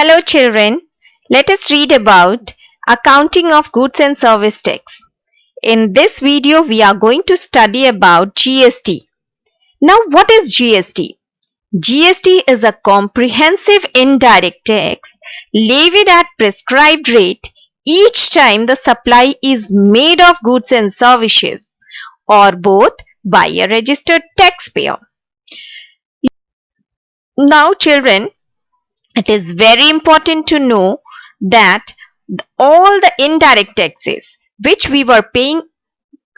Hello children, let us read about accounting of goods and service tax. In this video we are going to study about GST. Now what is GST? GST is a comprehensive indirect tax levied at prescribed rate each time the supply is made of goods and services or both by a registered taxpayer. Now children, it is very important to know that all the indirect taxes which we were paying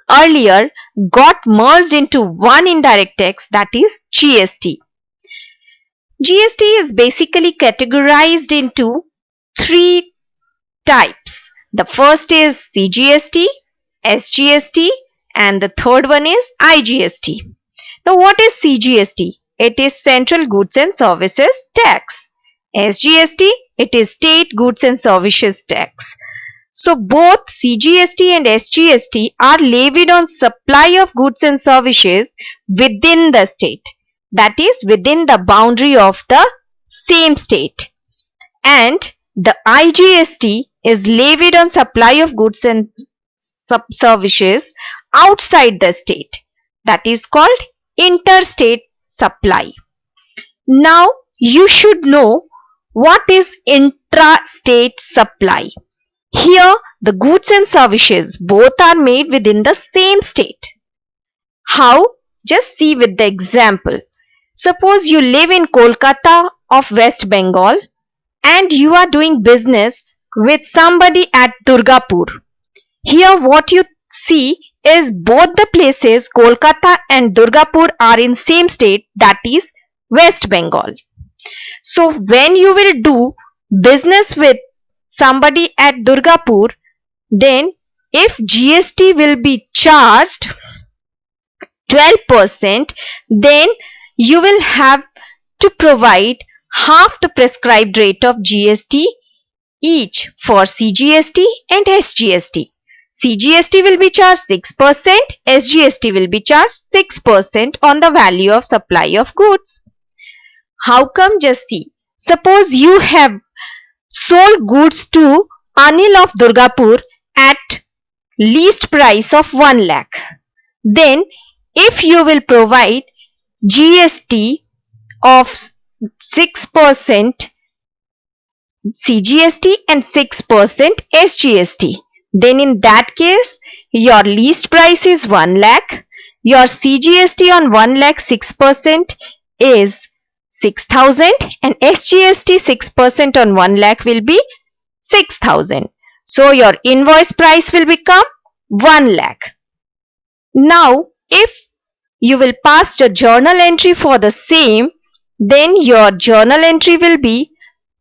earlier got merged into one indirect tax, that is GST. GST is basically categorized into three types. The first is CGST, SGST, and the third one is IGST. Now what is CGST? It is Central Goods and Services Tax. SGST, it is State Goods and Services Tax. So both CGST and SGST are levied on supply of goods and services within the state, that is within the boundary of the same state. And the IGST is levied on supply of goods and services outside the state, that is called interstate supply. Now you should know what is intrastate supply. Here the goods and services both are made within the same state. How? Just see with the example. Suppose you live in Kolkata of West Bengal and you are doing business with somebody at Durgapur. Here what you see is both the places Kolkata and Durgapur are in same state, that is West Bengal. So when you will do business with somebody at Durgapur, then if GST will be charged 12%, then you will have to provide half the prescribed rate of GST each for CGST and SGST. CGST will be charged 6%, SGST will be charged 6% on the value of supply of goods. How come? Just see. Suppose you have sold goods to Anil of Durgapur at least price of 1 lakh. Then if you will provide GST of 6% CGST and 6% SGST, then in that case your least price is 1 lakh. Your CGST on 1 lakh 6% is 6,000 and SGST 6% on 1 lakh will be 6,000. So your invoice price will become 1 lakh. Now if you will pass the journal entry for the same, then your journal entry will be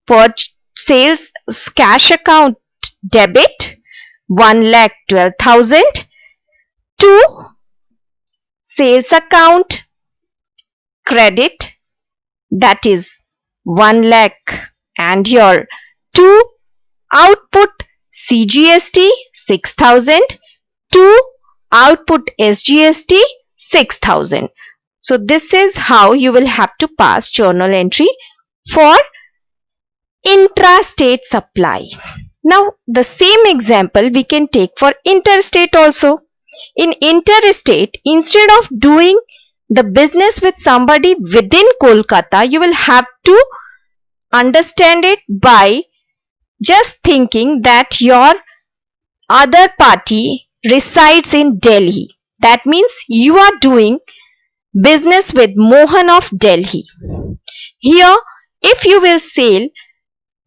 for sales cash account debit 1,12,000 to sales account credit, that is 1 lakh, and your to output CGST 6,000 to output SGST 6,000. So this is how you will have to pass journal entry for intrastate supply. Now the same example we can take for interstate also. In interstate, instead of doing the business with somebody within Kolkata, you will have to understand it by just thinking that your other party resides in Delhi. That means you are doing business with Mohan of Delhi. Here if you will sell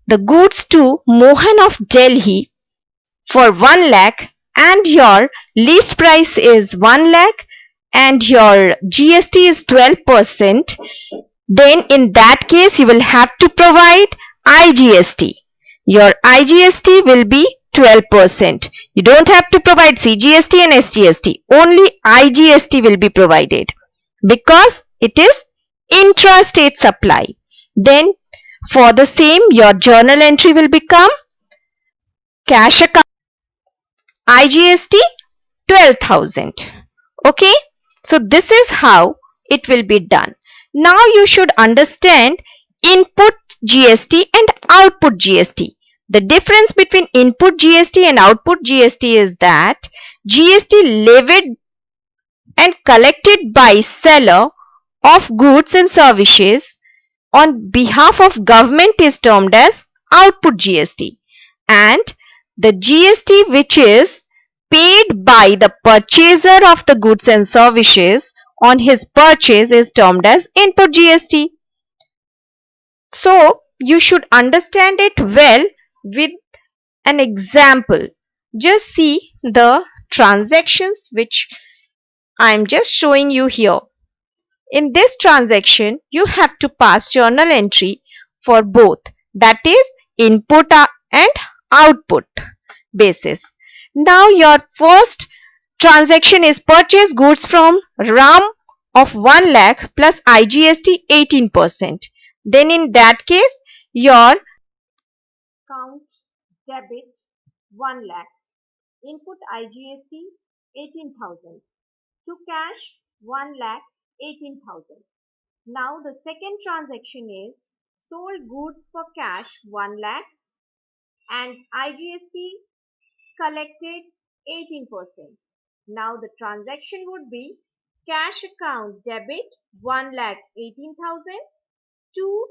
the goods to Mohan of Delhi for 1 lakh and your list price is 1 lakh and your GST is 12%, then in that case you will have to provide IGST. Your IGST will be 12%. You don't have to provide CGST and SGST. Only IGST will be provided because it is intrastate supply. Then for the same, your journal entry will become cash account IGST 12,000. Okay. So this is how it will be done. Now you should understand input GST and output GST. The difference between input GST and output GST is that GST levied and collected by seller of goods and services on behalf of government is termed as output GST, and the GST which is paid by the purchaser of the goods and services on his purchase is termed as input GST. So you should understand it well with an example. Just see the transactions which I am just showing you here. In this transaction, you have to pass journal entry for both, that is input and output basis. Now your first transaction is purchase goods from RAM of 1 lakh plus IGST 18%. Then in that case, your account debit 1 lakh, input IGST 18,000, to cash 1 lakh 18,000. Now the second transaction is sold goods for cash 1 lakh and IGST collected 18%. Now the transaction would be cash account debit 1 lakh 18,000 to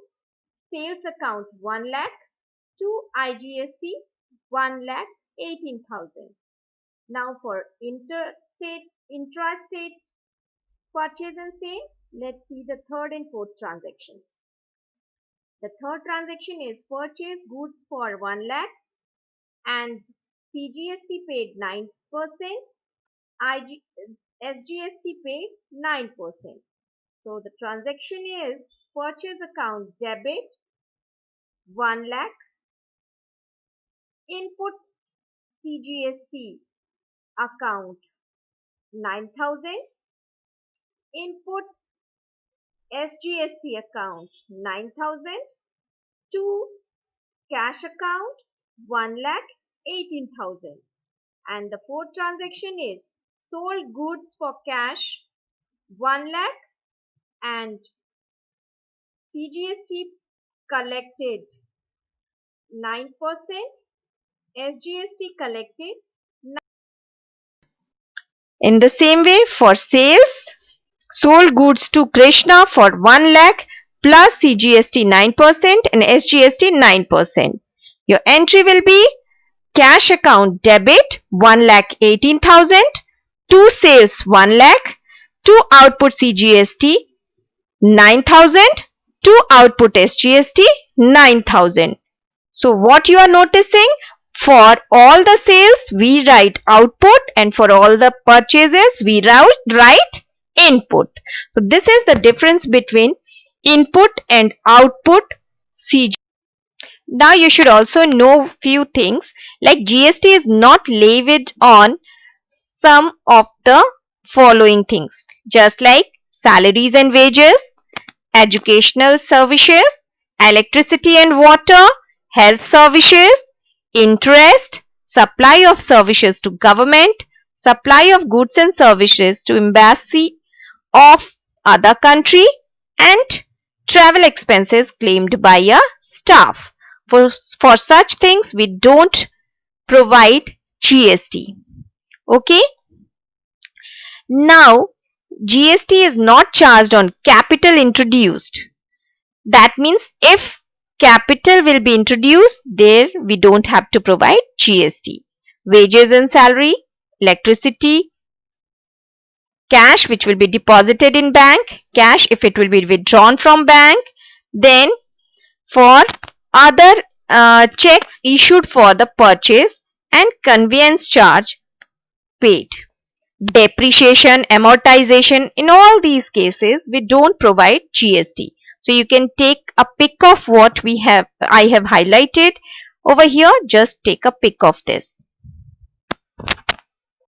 sales account 1 lakh to IGST 1 lakh 18,000. Now for intrastate purchase and sale, let's see the third and fourth transactions. The third transaction is purchase goods for 1 lakh and CGST paid 9%, SGST paid 9%. So the transaction is purchase account debit 1 lakh, input CGST account 9,000, input SGST account 9,000 to cash account 1 lakh 18,000. And the fourth transaction is sold goods for cash 1 lakh and CGST collected 9%, SGST collected 9%. In the same way, for sales, sold goods to Krishna for 1 lakh plus CGST 9% and SGST 9%. Your entry will be cash account debit 1 lakh 18,000, to sales 1 lakh, to output CGST 9,000, to output SGST 9,000. So what you are noticing? For all the sales we write output and for all the purchases we write input. So this is the difference between input and output CGST. Now you should also know few things like GST is not levied on some of the following things, just like salaries and wages, educational services, electricity and water, health services, interest, supply of services to government, supply of goods and services to embassy of other country, and travel expenses claimed by a staff. For such things we don't provide GST. Okay. Now GST is not charged on capital introduced. That means if capital will be introduced, there we don't have to provide GST. Wages and salary, electricity, cash which will be deposited in bank, cash if it will be withdrawn from bank, then for other checks issued for the purchase and conveyance charge paid. Depreciation, amortization, in all these cases we don't provide GST. So you can take a pic of what I have highlighted over here. Just take a pic of this.